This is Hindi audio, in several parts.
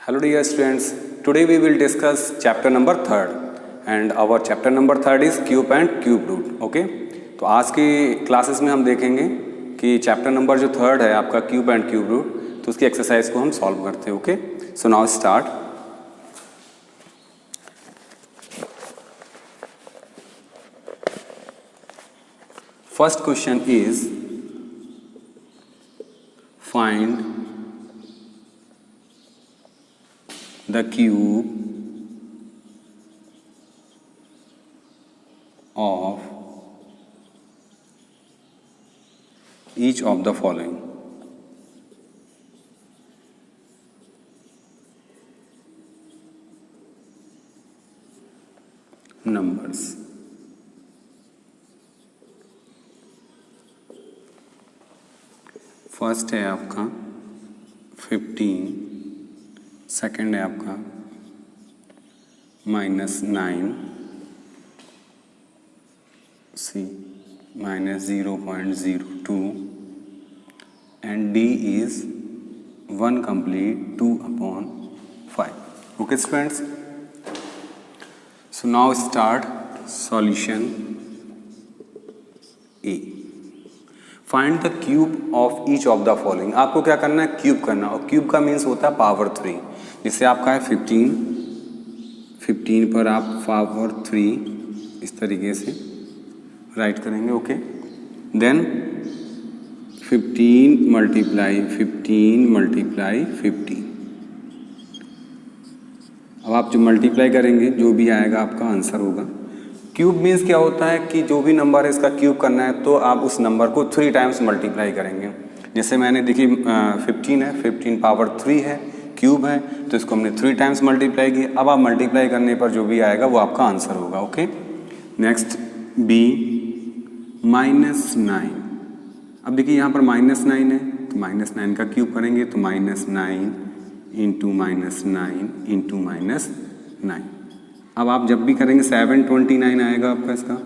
Hello dear students, today we will discuss chapter number 3rd and our chapter number 3rd is cube and cube root. Okay? तो आज की क्लासेस में हम देखेंगे कि चैप्टर नंबर जो 3rd है आपका क्यूब एंड क्यूब रूट, तो उसकी एक्सरसाइज को हम सॉल्व करते हैं. Okay, so now start. First question is find the cube of each of the following. Numbers. First है आपका 15, सेकेंड है आपका -9, सी -0.02 and D is 1 complete 2/5. Okay students, so now start solution. A, find the cube of each of the following. आपको क्या करना है? क्यूब करना, और क्यूब का मीन्स होता है पावर 3. जिससे आपका है 15 पर आप पावर 3 इस तरीके से राइट करेंगे. Okay, then 15 multiply 15. अब आप जो मल्टीप्लाई करेंगे जो भी आएगा आपका आंसर होगा. क्यूब मीन्स क्या होता है कि जो भी नंबर है इसका क्यूब करना है तो आप उस नंबर को 3 टाइम्स मल्टीप्लाई करेंगे. जैसे मैंने देखिए 15 है, 15 पावर 3 है, क्यूब है, तो इसको हमने 3 टाइम्स मल्टीप्लाई किया. अब आप मल्टीप्लाई करने पर जो भी आएगा वो आपका आंसर होगा. Okay, next B -9. अब देखिए यहाँ पर -9 है तो -9 का क्यूब करेंगे तो -9 इंटू -9. अब आप जब भी करेंगे 729 आएगा आपका इसका.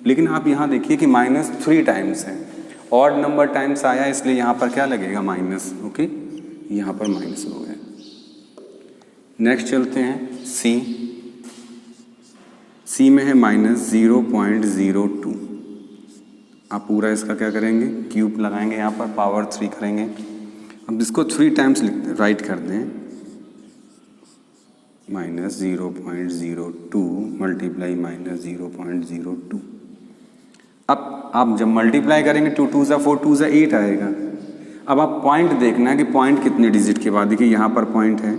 लेकिन आप यहाँ देखिए कि -3 टाइम्स है, ऑड नंबर टाइम्स आया इसलिए यहाँ पर क्या लगेगा? माइनस. ओके, यहाँ पर माइनस हो गया. नेक्स्ट चलते हैं सी में है -0.02. आप पूरा इसका क्या करेंगे? क्यूब लगाएंगे, यहाँ पर पावर 3 करेंगे. अब इसको 3 टाइम्स राइट कर दें. -0.02 मल्टीप्लाई -0.02. अब आप जब मल्टीप्लाई करेंगे 2 2 4 2 8 आएगा. अब आप पॉइंट देखना है कि पॉइंट कितने डिजिट के बाद. देखिए यहाँ पर पॉइंट है,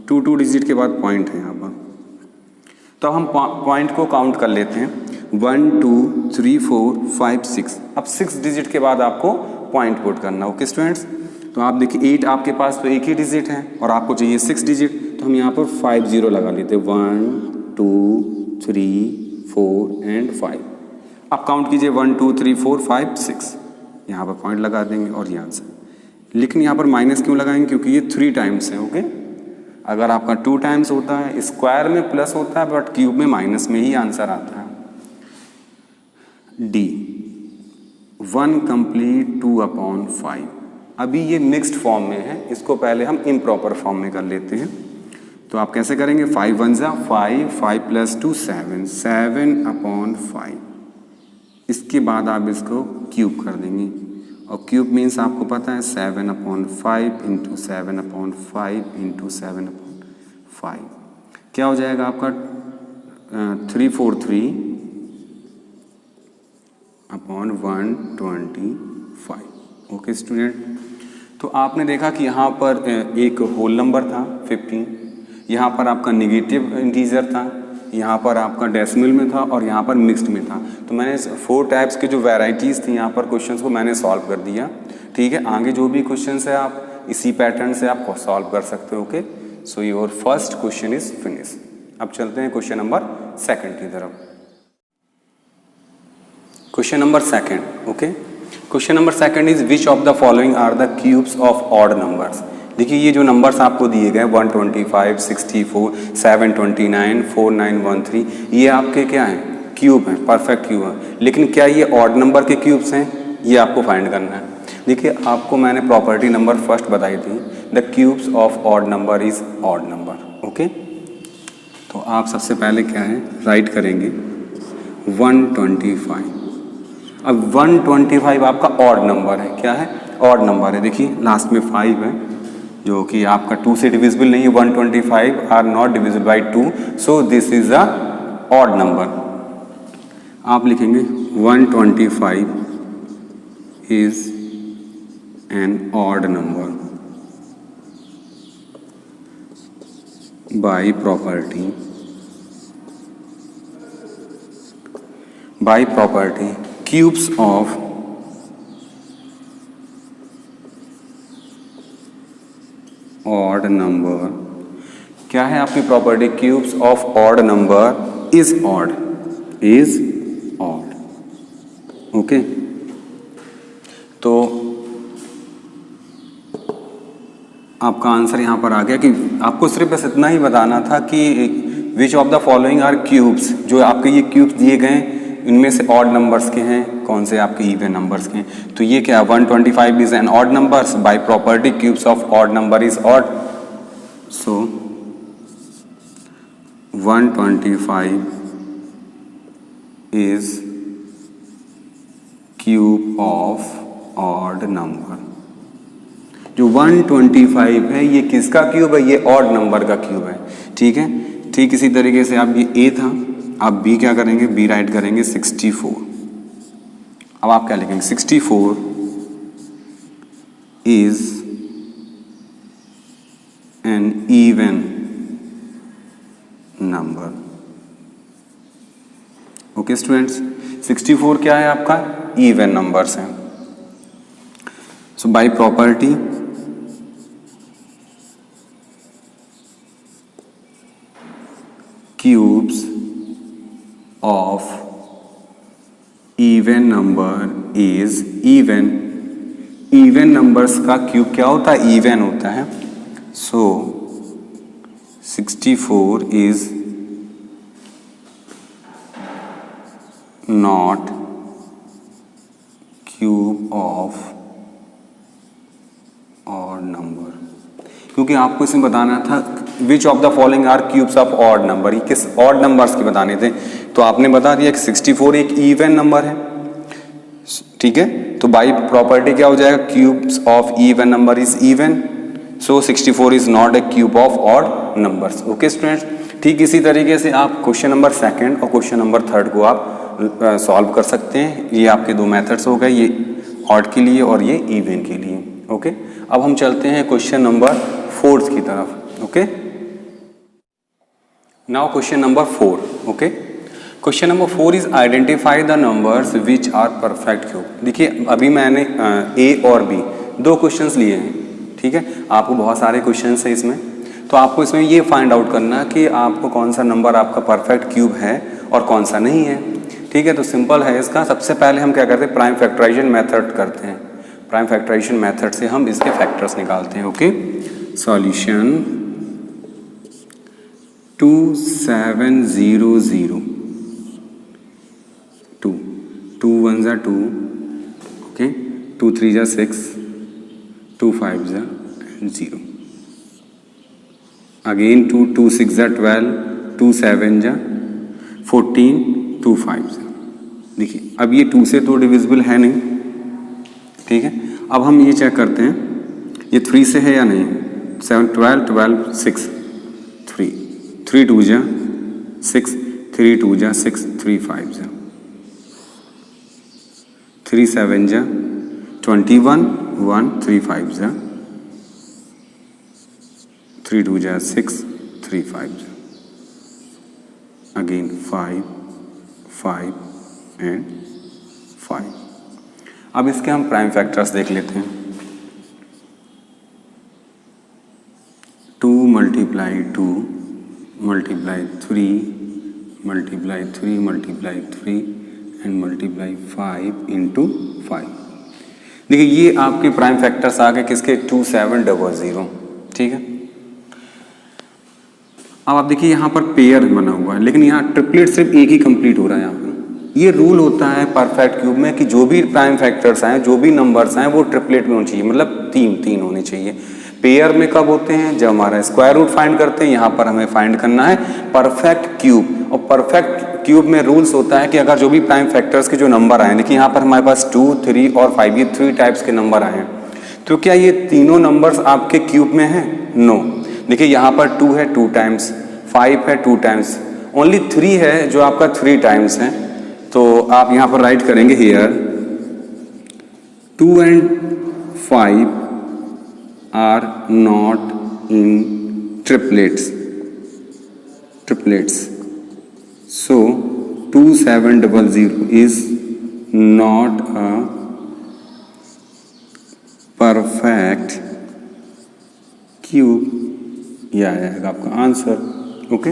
2 डिजिट के बाद पॉइंट है यहाँ पर. तो हम पॉइंट को काउंट कर लेते हैं. 1 2 3 4 5 6. अब 6 डिजिट के बाद आपको पॉइंट पुट करना. ओके स्टूडेंट्स, तो आप देखिए 8 आपके पास तो एक ही डिजिट है और आपको चाहिए 6 डिजिट, तो हम यहाँ पर 5 0 लगा लेते हैं. 1 2 3 4 एंड 5. आप काउंट कीजिए 1 2 3 4 5 6. यहाँ पर पॉइंट लगा देंगे और ये आंसर. लेकिन यहाँ पर माइनस क्यों लगाएंगे? क्योंकि ये 3 टाइम्स है. ओके, अगर आपका 2 टाइम्स होता है स्क्वायर में प्लस होता है, बट क्यूब में माइनस में ही आंसर आता है. D 1 complete 2/5. अभी ये मिक्स्ड फॉर्म में है, इसको पहले हम इम्प्रॉपर फॉर्म में कर लेते हैं. तो आप कैसे करेंगे? 5 1 5, 5 + 2 7, 7/5. इसके बाद आप इसको क्यूब कर देंगे, और क्यूब मीन्स आपको पता है 7/5 इंटू 7/5 इंटू 7/5. क्या हो जाएगा आपका? 343/125. ओके स्टूडेंट, तो आपने देखा कि यहाँ पर एक होल नंबर था 15, यहाँ पर आपका नेगेटिव इंटीजर था, यहाँ पर आपका डेसिमल में था और यहाँ पर मिक्स्ड में था. तो मैंने 4 टाइप्स की जो वैरायटीज़ थी यहाँ पर क्वेश्चंस को मैंने सॉल्व कर दिया. ठीक है, आगे जो भी क्वेश्चंस है आप इसी पैटर्न से आप सॉल्व कर सकते हो. Okay, so your first question is finish. अब चलते हैं क्वेश्चन नंबर 2 की तरफ. Question number 2. Okay, question number 2 is which of the following are the cubes of odd numbers. देखिए ये जो नंबर्स आपको दिए गए 125, 64, 729, 4913, ये आपके क्या हैं? क्यूब हैं, परफेक्ट क्यूब हैं. लेकिन क्या ये ऑड नंबर के क्यूब्स हैं? ये आपको फाइंड करना है. देखिए आपको मैंने प्रॉपर्टी नंबर फर्स्ट बताई थी the cubes of odd number is odd number. Okay, तो आप सबसे पहले क्या है राइट करेंगे 125। अब 125 आपका ऑड नंबर है, क्या है ऑड नंबर है। देखिए लास्ट में 5 है जो कि आपका 2 से डिविजिबल नहीं है। 125 are not divisible by 2, so this is a odd number. आप लिखेंगे 125 is an odd number by property cubes of odd number, क्या है आपकी property, cubes of odd number is odd, okay. तो आपका आंसर यहां पर आ गया कि आपको सिर्फ बस इतना ही बताना था कि which of the following are cubes, जो आपके ये क्यूब्स दिए गए इनमें से ऑड नंबर्स के हैं, कौन से आपके इवन नंबर्स के हैं। तो ये क्या 125 is an odd numbers by property cubes of odd number is odd. So 125 is cube of odd number. जो 125 है ये किसका क्यूब है, ये ऑड नंबर का क्यूब है, ठीक है। ठीक इसी तरीके से आप ये ए था, आप बी क्या करेंगे, बी राइट करेंगे 64। अब आप क्या लिखेंगे 64 is an even number. Okay students, 64 क्या है आपका, इवन नंबर्स है। So by property cubes of even number is even. Even numbers का क्यूब क्या होता है, इवन होता है। So 64 is not cube of odd number, क्योंकि आपको इसमें बताना था which of the following are cubes of odd number, ये किस ऑड नंबर्स के बताने थे। तो आपने बता दिया कि 64 एक इवन नंबर है, ठीक है। तो बाई प्रॉपर्टी क्या हो जाएगा, cubes of even number is even, so 64 is not a cube of odd numbers. Okay students, ठीक इसी तरीके से आप क्वेश्चन नंबर 2 और क्वेश्चन नंबर 3 को आप सॉल्व कर सकते हैं। ये आपके दो मेथड्स हो गए, ये ऑड के लिए और ये इवन के लिए। ओके, अब हम चलते हैं क्वेश्चन नंबर 4 की तरफ। Okay, now question number 4। Okay, question number 4 is identify the numbers which are perfect cube. देखिए अभी मैंने ए और बी दो क्वेश्चंस लिए हैं, ठीक है। आपको बहुत सारे क्वेश्चंस हैं इसमें, तो आपको इसमें ये फाइंड आउट करना है कि आपको कौन सा नंबर आपका परफेक्ट क्यूब है और कौन सा नहीं है, ठीक है। तो सिंपल है इसका, सबसे पहले हम क्या करते हैं, प्राइम फैक्टराइजेशन मेथड करते हैं। प्राइम फैक्टराइजेशन मेथड से हम इसके फैक्टर्स निकालते हैं। ओके, सॉल्यूशन 2700 2 1 जा 2, ओके, 2 3 जा 6, 2 5 जा 0, अगेन 2 2 6 जा 12, 2 7 जा 14, 2 5 जा। देखिए अब ये 2 से तो डिविजिबल है नहीं, ठीक है। अब हम ये चेक करते हैं ये 3 से है या नहीं। 7 12 12 6 3 3 2 जा 6, 3 2 जा 6, 3 5 जा 3 7 जा 21 1, 3 5 जा 3 2 जा 6, 3 5 जा, अगेन 5 5 एंड 5। अब इसके हम प्राइम फैक्टर्स देख लेते हैं। 2 multiply 2 multiply 3 multiply 3 multiply 3 and multiply 5 into 5। देखिए ये आपके प्राइम फैक्टर्स आ गए किसके, 2700, ठीक है। अब आप देखिए यहाँ पर पेयर बना हुआ है, लेकिन यहाँ ट्रिपलेट सिर्फ एक ही कंप्लीट हो रहा है। यहाँ पर ये रूल होता है परफेक्ट क्यूब में कि जो भी प्राइम फैक्टर्स आए, जो भी नंबर्स आए, वो ट्रिपलेट में होने चाहिए, मतलब 3 होने चाहिए। पेयर में कब होते हैं? जब हमारा स्क्वायर रूट फाइंड करते हैं। यहाँ पर हमें फाइंड करना है परफेक्ट क्यूब, और परफेक्ट क्यूब में रूल्स होता है कि अगर जो भी प्राइम फैक्टर्स के जो नंबर आए, देखिए यहाँ पर हमारे पास 2, 3 और 5, ये 3 टाइप्स के नंबर आए हैं, तो क्या ये तीनों नंबर्स आपके क्यूब में हैं? नो। देखिए यहाँ पर 2 है 2 टाइम्स, 5 है 2 टाइम्स, ओनली 3 है जो आपका 3 टाइम्स है। तो आप यहाँ पर राइट करेंगे here 2 and 5 are not in triplets. So 2700 is not a perfect cube, यह आएगा आपका आंसर। ओके,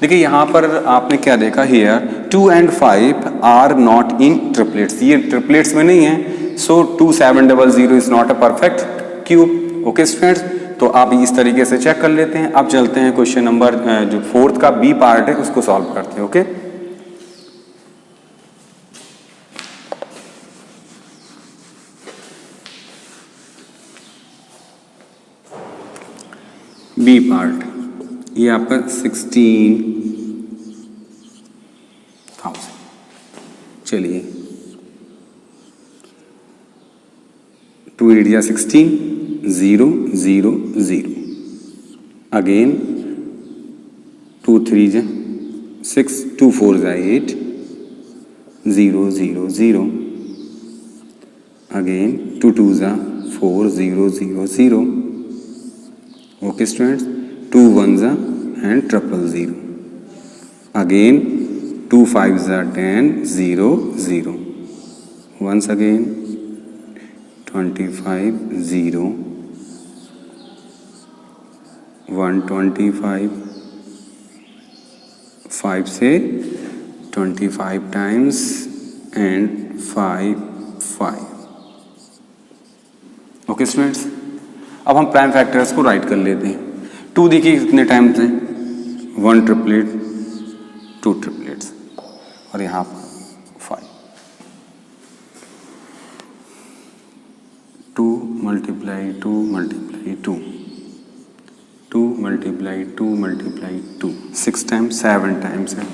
देखिए यहाँ पर आपने क्या देखा, here 2 and 5 are not in triplets, ये ट्रिपलेट्स में नहीं है, so 2700 is not a perfect cube. Okay students, तो आप इस तरीके से चेक कर लेते हैं। अब चलते हैं क्वेश्चन नंबर जो 4th का बी पार्ट है उसको सॉल्व करते हैं। ओके, बी पार्ट, ये आपका 16,000। चलिए 2 8 जा 16, 0 0 0, अगेन 2 3 जा 6, 2 4 जा 8, 0 0 0, अगेन 2 2 जा 4, 0 0 0। ओके स्टूडेंट्स, 2 1 जा and 000, again 2 5 जा 10, 0 0, once again 25 0, 125, 5 से 25 टाइम्स एंड 5 5। ओके स्टूडेंट्स, अब हम प्राइम फैक्टर्स को राइट कर लेते हैं। 2 देखिए कितने टाइम्स हैं, 1 ट्रिपलेट, 2 ट्रिपलेट्स, और यहाँ पर 5, 2 multiply 2 multiply 2, 2 multiply 2 multiply 2, 6 times, 7 times है,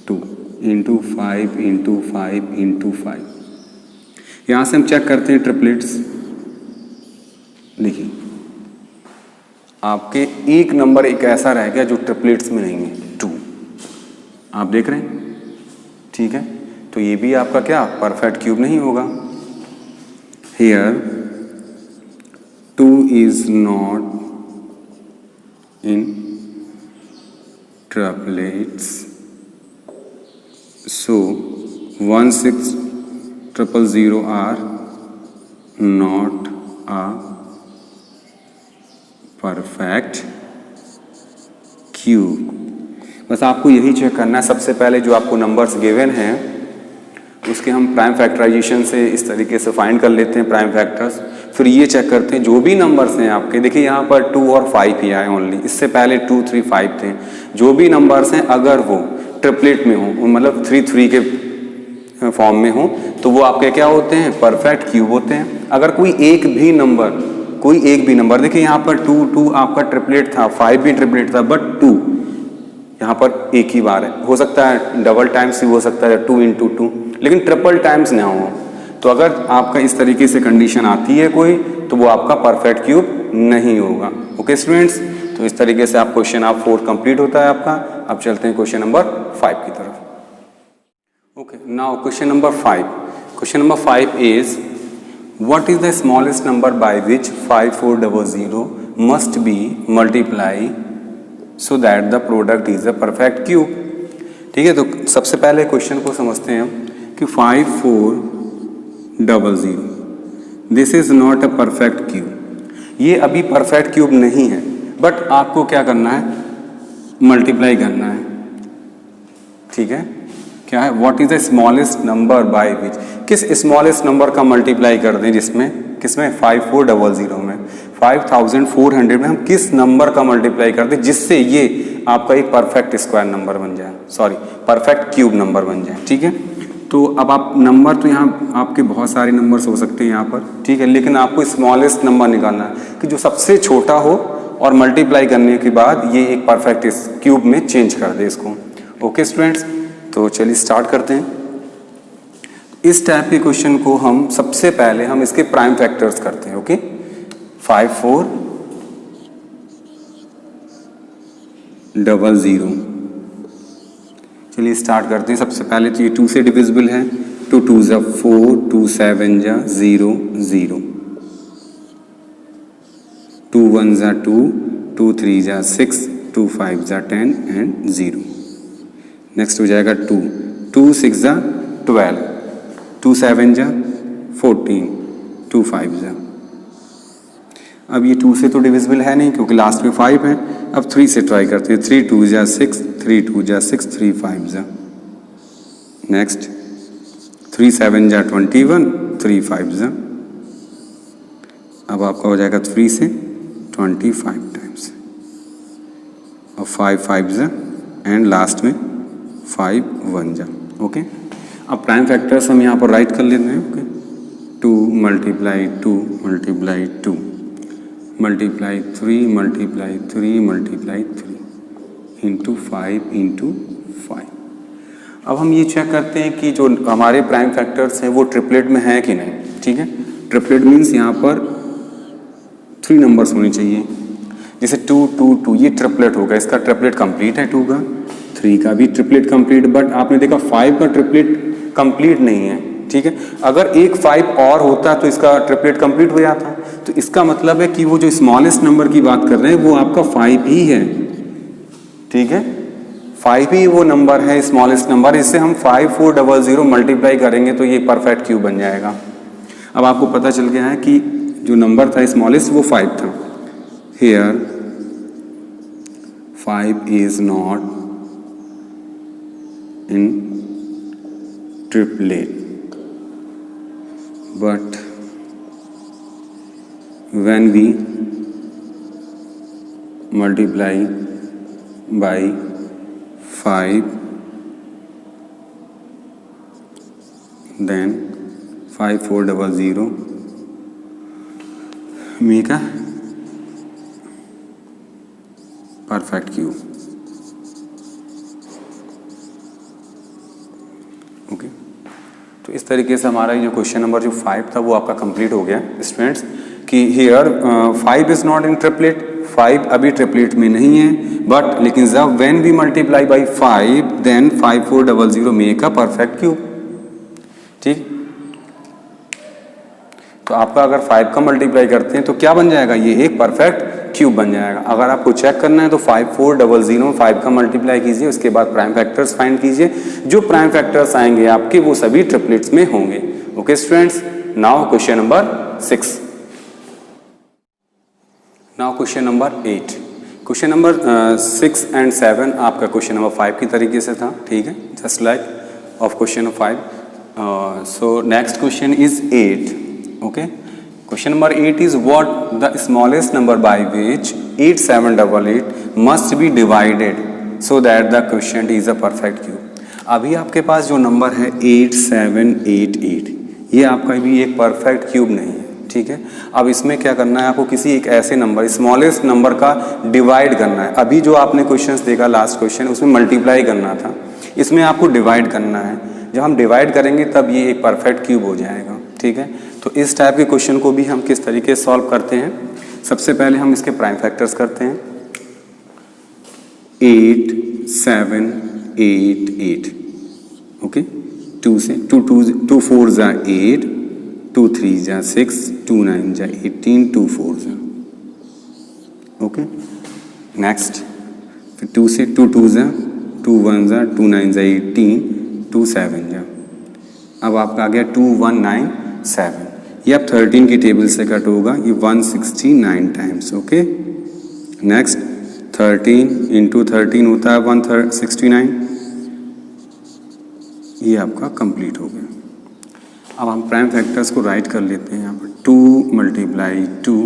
2 into 5 into 5 into 5। यहाँ से हम चेक करते हैं ट्रिपलेट्स। देखिए आपके एक नंबर एक ऐसा रह गया जो ट्रिपलेट्स में नहीं है, 2, आप देख रहे हैं, ठीक है, तो ये भी आपका क्या परफेक्ट क्यूब नहीं होगा। Here 2 is not in triplets, so 1 6 000 are not a perfect cube. बस आपको यही चेक करना है। सबसे पहले जो आपको नंबर्स गिवन हैं उसके हम प्राइम फैक्टराइजेशन से इस तरीके से फाइंड कर लेते हैं प्राइम फैक्टर्स, फिर ये चेक करते हैं जो भी नंबर्स हैं आपके, देखिए यहाँ पर 2 और 5 ही आए ओनली, इससे पहले 2 3 5 थे। जो भी नंबर्स हैं अगर वो ट्रिपलेट में हो, मतलब 3 3 के फॉर्म में हो, तो वो आपके क्या होते हैं, परफेक्ट क्यूब होते हैं। अगर कोई एक भी नंबर देखिए यहाँ पर 2 2 आपका ट्रिपलेट था, 5 भी ट्रिपलेट था, बट 2 यहाँ पर एक ही बार है, हो सकता है डबल टाइम्स ही हो सकता है 2 into 2, लेकिन ट्रिपल टाइम्स ना हो। तो अगर आपका इस तरीके से कंडीशन आती है कोई, तो वो आपका परफेक्ट क्यूब नहीं होगा। ओके स्टूडेंट्स, तो इस तरीके से आप क्वेश्चन 4 कंप्लीट होता है आपका। अब चलते हैं क्वेश्चन नंबर 5 की तरफ। Okay, now question number 5। Question number 5 is what is the smallest number by which 5400 must be multiplied so that the product is a perfect cube। ठीक है, तो सबसे पहले क्वेश्चन को समझते हैं हम कि 5400 this is not a perfect cube, ये अभी परफेक्ट क्यूब नहीं है, बट आपको क्या करना है, मल्टीप्लाई करना है। ठीक है, क्या है, what is the smallest number by which, किस स्मॉलेस्ट नंबर का मल्टीप्लाई कर दें, जिसमें किसमें 5400 में 5400 में हम किस नंबर का मल्टीप्लाई कर दें जिससे ये आपका एक परफेक्ट स्क्वायर नंबर बन जाए, सॉरी परफेक्ट क्यूब नंबर बन जाए। ठीक है, तो अब आप नंबर तो यहाँ आपके बहुत सारे नंबर्स हो सकते हैं यहाँ पर, ठीक है, लेकिन आपको स्मॉलेस्ट नंबर निकालना है कि जो सबसे छोटा हो और मल्टीप्लाई करने के बाद ये एक परफेक्ट क्यूब में चेंज कर दे इसको। ओके स्टूडेंट्स, तो चलिए स्टार्ट करते हैं। इस टाइप के क्वेश्चन को हम सबसे पहले हम इसके प्राइम फैक्टर्स करते हैं। ओके, 5 4 0 0। चलिए स्टार्ट करते हैं। सबसे पहले तो ये 2 से डिविजिबल है, 2 2 जा 4, 2 7 जा 0 0, 2 1 जा 2, 2 3 जा 6, 2 5 जा 10 एंड 0। नेक्स्ट हो जाएगा 2 2 6 जा 12, 2 7 जा 14, 2 5 जा। अब ये 2 से तो डिविजिबल है नहीं क्योंकि लास्ट में 5 है। अब 3 से ट्राई करते हैं। 3 2 जा 6, 3 2 जा 6, 3 5 जा। नेक्स्ट 3 7 जा 21, 3 5 जा। अब आपका हो जाएगा 3 से 25 टाइम्स और 5 5 जा एंड लास्ट में 5 1 जा। ओके, अब प्राइम फैक्टर्स हम यहाँ पर राइट कर लेते हैं। Okay, 2 multiply 2 multiply 2 multiply 3 multiply 3 multiply 3 into 5 into 5। अब हम ये चेक करते हैं कि जो हमारे प्राइम फैक्टर्स हैं वो ट्रिपलेट में है कि नहीं। ठीक है, ट्रिपलेट मीन्स यहाँ पर 3 नंबर्स होने चाहिए। जैसे 2 2 2 ये ट्रिपलेट होगा, इसका ट्रिपलेट कंप्लीट है 2 का, 3 का भी ट्रिपलेट कंप्लीट, बट आपने देखा 5 का ट्रिपलेट कंप्लीट नहीं है। ठीक है, अगर एक 5 और होता तो इसका ट्रिपलेट कंप्लीट हो जाता। तो इसका मतलब है कि वो जो स्मॉलेस्ट नंबर की बात कर रहे हैं वो आपका 5 ही है। ठीक है, 5 ही वो नंबर है, स्मॉलेस्ट नंबर। इससे हम 5 4 0 0 मल्टीप्लाई करेंगे तो ये परफेक्ट क्यूब बन जाएगा। अब आपको पता चल गया है कि जो नंबर था स्मॉलेस्ट वो 5 था। Here 5 is not in triplet but when we multiply by 5 then 5 4 0 0 make a perfect cube। Okay, तो इस तरीके से हमारा जो क्वेश्चन नंबर जो 5 था वो आपका कंप्लीट हो गया स्टूडेंट्स। कि here 5 is not in triplet, 5 अभी ट्रिपलेट में नहीं है, बट लेकिन जब when we multiply by 5 then 5 4 0 0 make a perfect cube. ठीक, तो आपका अगर 5 का मल्टीप्लाई करते हैं तो क्या बन जाएगा, ये एक परफेक्ट क्यूब बन जाएगा। अगर आपको चेक करना है तो 5 4 0 0 5 का मल्टीप्लाई कीजिए, उसके बाद प्राइम फैक्टर्स फाइंड कीजिए। जो प्राइम फैक्टर्स आएंगे आपके वो सभी ट्रिपलेट्स में होंगे। Okay students, now question number 6। Now question number 8। Question number 6 and 7 आपका क्वेश्चन नंबर 5 की तरीके से था। ठीक है, just like of question number 5। So next question is 8। Okay, question number 8 is what the smallest number by which 8788 must be divided so that the quotient is a perfect cube। अभी आपके पास जो नंबर है 8788 ये आपका भी एक परफेक्ट क्यूब नहीं है। ठीक है, अब इसमें क्या करना है, आपको किसी एक ऐसे नंबर स्मॉलेस्ट नंबर का डिवाइड करना है। अभी जो आपने क्वेश्चंस देखा लास्ट क्वेश्चन उसमें मल्टीप्लाई करना था, इसमें आपको डिवाइड करना है। जब हम डिवाइड करेंगे तब ये एक परफेक्ट क्यूब हो जाएगा। ठीक है, तो इस टाइप के क्वेश्चन को भी हम किस तरीके से सॉल्व करते हैं, सबसे पहले हम इसके प्राइम फैक्टर्स करते हैं। 8 7 8 8। ओके, 2 से 2 4 जा 8, 2 3 जा 6, 2 9 जा 18, 2 4 जा। ओके, नेक्स्ट फिर 2 से 2 2 जा 2 1 जा 2 9 जा 18, 2 7 जा। अब आपका आ गया 2 1 9 7। ये अब 13 की टेबल से कट होगा, ये 169 टाइम्स। ओके, नेक्स्ट 13 इंटू 13 होता है 169। ये आपका कंप्लीट हो गया। अब हम प्राइम फैक्टर्स को राइट कर लेते हैं यहाँ पर। 2 मल्टीप्लाई 2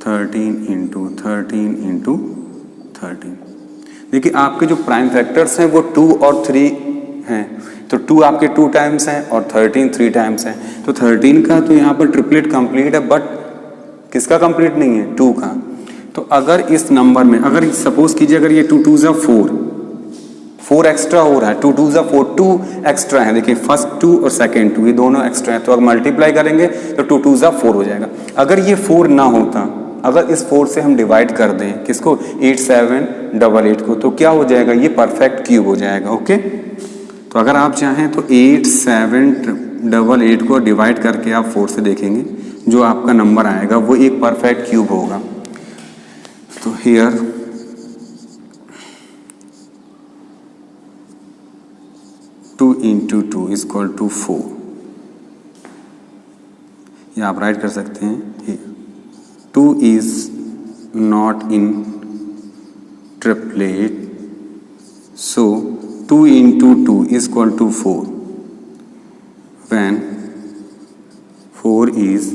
13 इंटू 13 इंटू 13। देखिए आपके जो प्राइम फैक्टर्स हैं वो 2 और 3 हैं, तो 2 आपके 2 टाइम्स हैं और 13 3 टाइम्स हैं, तो 13 का तो यहाँ पर ट्रिपलेट कंप्लीट है, बट किसका कंप्लीट नहीं है, 2 का। तो अगर इस नंबर में अगर सपोज कीजिए अगर ये 2 2 ज़ा 4 एक्स्ट्रा हो रहा है, 2 2 ज़ा 4 2 एक्स्ट्रा है, देखिए फर्स्ट 2 और सेकेंड 2 ये दोनों एक्स्ट्रा है, तो अगर मल्टीप्लाई करेंगे तो 2 2 ज़ा 4 हो जाएगा। अगर ये 4 ना होता, अगर इस 4 से हम डिवाइड कर दें किसको, 8 7 8 8 को, तो क्या हो जाएगा, ये परफेक्ट क्यूब हो जाएगा। ओके, तो अगर आप चाहें तो 8 7 8 8 को डिवाइड करके आप 4 से देखेंगे, जो आपका नंबर आएगा वो एक परफेक्ट क्यूब होगा। तो here 2 into 2 is equal to 4, ये आप राइट कर सकते हैं। 2 is not in triplet, so 2 into 2 is equal to 4 when 4 is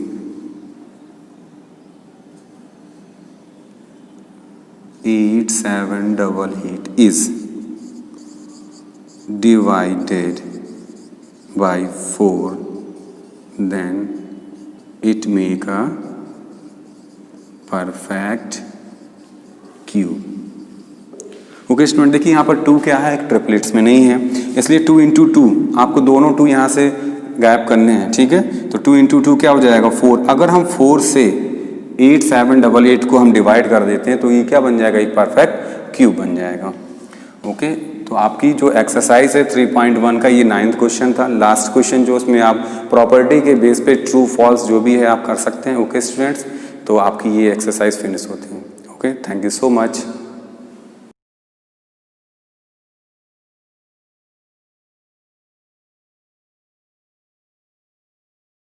8 7 8 8 is divided by 4, then it make a perfect cube। Okay student, देखिए यहाँ पर 2 क्या है, एक ट्रिपलेट्स में नहीं है, इसलिए 2 into 2 आपको दोनों 2 यहाँ से गायब करने हैं, ठीक है। तो 2 into 2 क्या हो जाएगा, 4। अगर हम 4 से 8 7 8 8 को हम डिवाइड कर देते हैं तो ये क्या बन जाएगा, एक परफेक्ट क्यूब बन जाएगा। ओके, तो आपकी जो एक्सरसाइज है 3.1 का ये 9th क्वेश्चन था, लास्ट क्वेश्चन जो उसमें आप प्रॉपर्टी के बेस पे ट्रू फॉल्स जो भी है आप कर सकते हैं। ओके स्टूडेंट्स, तो आपकी ये एक्सरसाइज फिनिश होती है। Okay, thank you so much.